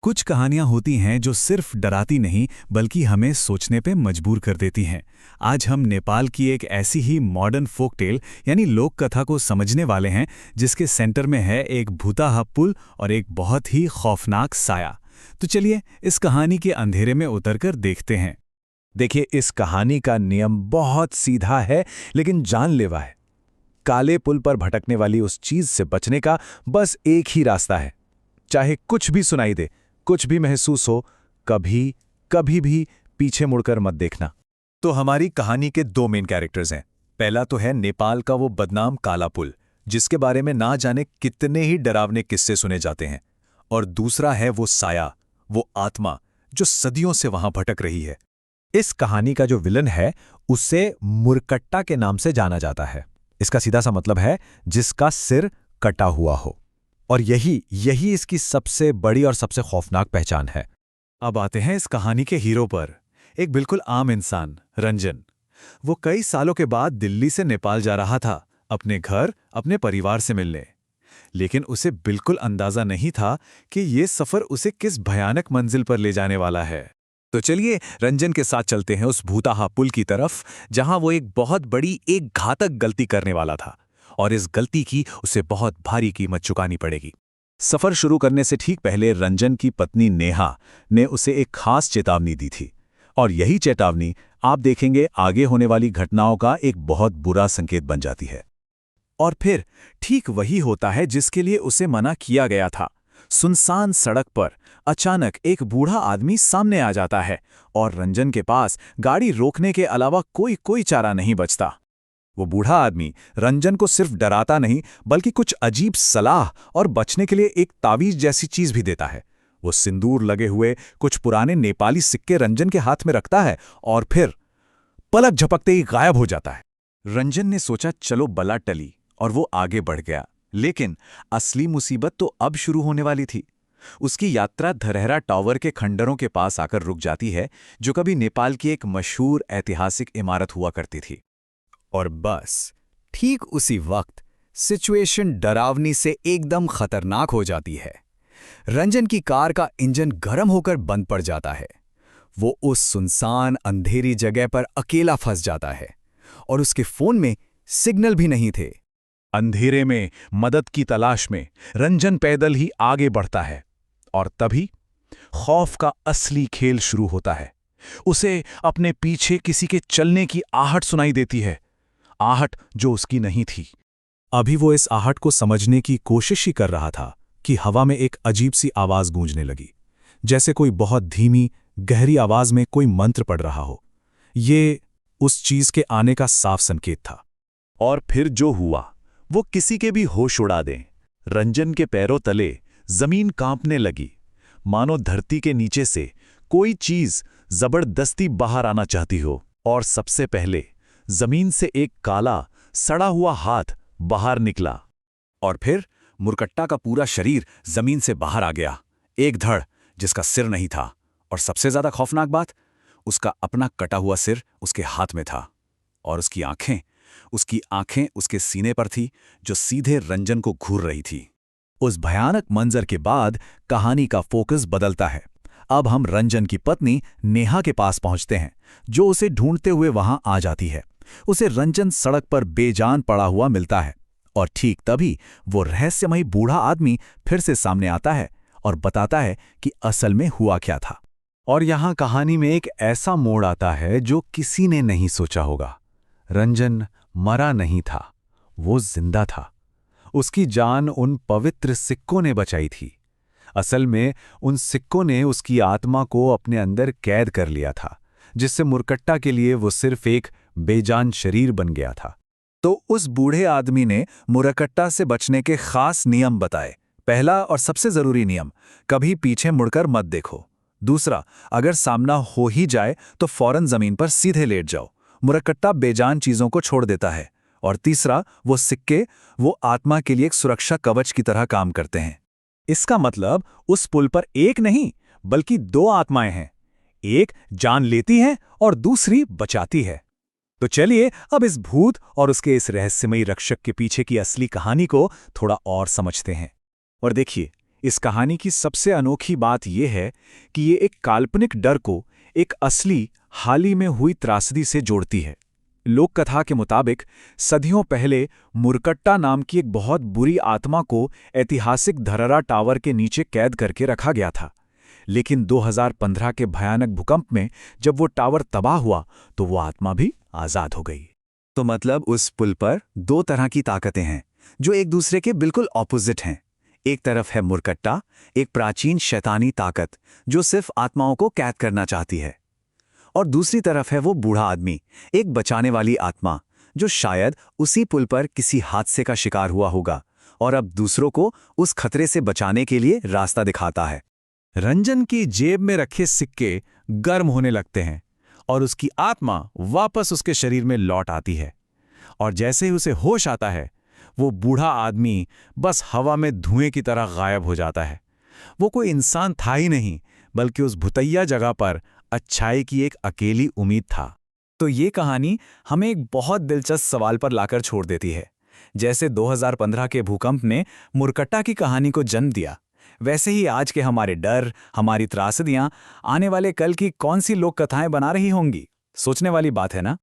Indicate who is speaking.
Speaker 1: कुछ कहानियां होती हैं जो सिर्फ डराती नहीं बल्कि हमें सोचने पे मजबूर कर देती हैं। आज हम नेपाल की एक ऐसी ही मॉडर्न फोक टेल यानी लोक कथा को समझने वाले हैं जिसके सेंटर में है एक भूताहा पुल और एक बहुत ही खौफनाक साया। तो चलिए इस कहानी के अंधेरे में उतरकर देखते हैं।
Speaker 2: देखिए, इस कहानी का नियम बहुत सीधा है लेकिन जानलेवा है। काले पुल पर भटकने वाली उस चीज से बचने का बस एक ही रास्ता है। चाहे कुछ भी सुनाई दे, कुछ भी महसूस हो, कभी कभी भी पीछे मुड़कर मत देखना।
Speaker 3: तो हमारी कहानी के दो मेन कैरेक्टर्स हैं। पहला तो है नेपाल का वो बदनाम काला पुल, जिसके बारे में ना जाने कितने ही डरावने किस्से सुने जाते हैं। और दूसरा है वो साया, वो आत्मा जो सदियों से वहां भटक रही है।
Speaker 2: इस कहानी का जो विलन है उसे मुरकट्टा के नाम से जाना जाता है। इसका सीधा सा मतलब है जिसका सिर कटा हुआ हो। और यही इसकी सबसे बड़ी और सबसे खौफनाक पहचान है।
Speaker 3: अब आते हैं इस कहानी के हीरो पर, एक बिल्कुल आम इंसान रंजन। वो कई सालों के बाद दिल्ली से नेपाल जा रहा था, अपने घर, अपने परिवार से मिलने। लेकिन उसे बिल्कुल अंदाजा नहीं था कि ये सफर उसे किस भयानक मंजिल पर ले जाने वाला है। तो चलिए रंजन के साथ चलते हैं उस भूताहा पुल की तरफ, जहां वो एक बहुत बड़ी, एक घातक गलती करने वाला था। और इस गलती की उसे बहुत भारी कीमत चुकानी पड़ेगी। सफर शुरू करने से ठीक पहले रंजन की पत्नी नेहा ने उसे एक खास चेतावनी दी थी। और यही चेतावनी आप देखेंगे आगे होने वाली घटनाओं का एक बहुत बुरा संकेत बन जाती है। और फिर ठीक वही होता है जिसके लिए उसे मना किया गया था। सुनसान सड़क पर अचानक एक बूढ़ा आदमी सामने आ जाता है और रंजन के पास गाड़ी रोकने के अलावा कोई चारा नहीं बचता। वो बूढ़ा आदमी रंजन को सिर्फ डराता नहीं बल्कि कुछ अजीब सलाह और बचने के लिए एक तावीज जैसी चीज भी देता है। वो सिंदूर लगे हुए कुछ पुराने नेपाली सिक्के रंजन के हाथ में रखता है और फिर पलक झपकते ही गायब हो जाता है। रंजन ने सोचा चलो बला टली और वो आगे बढ़ गया। लेकिन असली मुसीबत तो अब शुरू होने वाली थी। उसकी यात्रा धरहरा टावर के खंडरों के पास आकर रुक जाती है, जो कभी नेपाल की एक मशहूर ऐतिहासिक इमारत हुआ करती थी।
Speaker 1: और बस ठीक उसी वक्त सिचुएशन डरावनी से एकदम खतरनाक हो जाती है। रंजन की कार का इंजन गर्म होकर बंद पड़ जाता है। वो उस सुनसान अंधेरी जगह पर अकेला फंस जाता है और उसके फोन में सिग्नल भी नहीं थे।
Speaker 2: अंधेरे में मदद की तलाश में रंजन पैदल ही आगे बढ़ता है और तभी खौफ का असली खेल शुरू होता है। उसे अपने पीछे किसी के चलने की आहट सुनाई देती है, आहट जो उसकी नहीं थी। अभी वो इस आहट को समझने की कोशिश ही कर रहा था कि हवा में एक अजीब सी आवाज गूंजने लगी, जैसे कोई बहुत धीमी गहरी आवाज में कोई मंत्र पढ़ रहा हो। ये उस चीज के आने का साफ संकेत था।
Speaker 3: और फिर जो हुआ वो किसी के भी होश उड़ा दे। रंजन के पैरों तले जमीन कांपने लगी, मानो धरती के नीचे से कोई चीज जबरदस्ती बाहर आना चाहती हो। और सबसे पहले जमीन से एक काला सड़ा हुआ हाथ बाहर निकला। और फिर मुरकट्टा का पूरा शरीर जमीन से बाहर आ गया, एक धड़ जिसका सिर नहीं था। और सबसे ज्यादा खौफनाक बात, उसका अपना कटा हुआ सिर उसके हाथ में था। और उसकी आंखें उसके सीने पर थी, जो सीधे रंजन को घूर रही थी। उस भयानक मंजर के बाद कहानी का फोकस बदलता है। अब हम रंजन की पत्नी नेहा के पास पहुंचते हैं, जो उसे ढूंढते हुए वहां आ जाती है। उसे रंजन सड़क पर बेजान पड़ा हुआ मिलता है और ठीक तभी वो रहस्यमयी बूढ़ा आदमी फिर से सामने आता है और बताता है कि असल में हुआ क्या था। और यहां कहानी में एक ऐसा मोड़ आता है जो किसी ने नहीं सोचा होगा। रंजन मरा नहीं था, वो जिंदा था। उसकी जान उन पवित्र सिक्कों ने बचाई थी। असल में उन सिक्कों ने उसकी आत्मा को अपने अंदर कैद कर लिया था, जिससे मुरकट्टा के लिए वो सिर्फ एक बेजान शरीर बन गया था। तो उस बूढ़े आदमी ने मुरकट्टा से बचने के खास नियम बताए। पहला और सबसे जरूरी नियम, कभी पीछे मुड़कर मत देखो। दूसरा, अगर सामना हो ही जाए तो फौरन जमीन पर सीधे लेट जाओ। मुरकट्टा बेजान चीजों को छोड़ देता है। और तीसरा, वो सिक्के वो आत्मा के लिए एक सुरक्षा कवच की तरह काम करते हैं। इसका मतलब उस पुल पर एक नहीं बल्कि दो आत्माएं हैं, एक जान लेती है और दूसरी बचाती है। तो चलिए अब इस भूत और उसके इस रहस्यमयी रक्षक के पीछे की असली कहानी को थोड़ा और समझते हैं। और देखिए,
Speaker 1: इस कहानी की सबसे अनोखी बात यह है कि ये एक काल्पनिक डर को एक असली, हाल ही में हुई त्रासदी से जोड़ती है। लोक कथा के मुताबिक सदियों पहले मुरकट्टा नाम की एक बहुत बुरी आत्मा को ऐतिहासिक धरहरा टावर के नीचे कैद करके रखा गया था। लेकिन 2015 के भयानक भूकंप में जब वो टावर तबाह हुआ तो वो आत्मा भी आज़ाद हो गई।
Speaker 3: तो मतलब उस पुल पर दो तरह की ताकतें हैं जो एक दूसरे के बिल्कुल ऑपोजिट हैं। एक तरफ है मुरकट्टा, एक प्राचीन शैतानी ताकत जो सिर्फ आत्माओं को कैद करना चाहती है, और दूसरी तरफ है वो बूढ़ा आदमी, एक बचाने वाली आत्मा जो शायद उसी पुल पर किसी हादसे का शिकार हुआ होगा और अब दूसरों को उस खतरे से बचाने के लिए रास्ता दिखाता है।
Speaker 1: रंजन की जेब में रखे सिक्के गर्म होने लगते हैं और उसकी आत्मा वापस उसके शरीर में लौट आती है, और जैसे ही उसे होश आता है वो बूढ़ा आदमी बस हवा में धुएं की तरह गायब हो जाता है। वो कोई इंसान था ही नहीं, बल्कि उस भुतैया जगह पर अच्छाई की एक अकेली उम्मीद था। तो ये कहानी हमें एक बहुत दिलचस्प सवाल पर लाकर छोड़ देती है। जैसे 2015 के भूकंप ने मुरकट्टा की कहानी को जन्म दिया, वैसे ही आज के हमारे डर, हमारी त्रासदियां आने वाले कल की कौन सी लोक कथाएं बना रही होंगी। सोचने वाली बात है ना।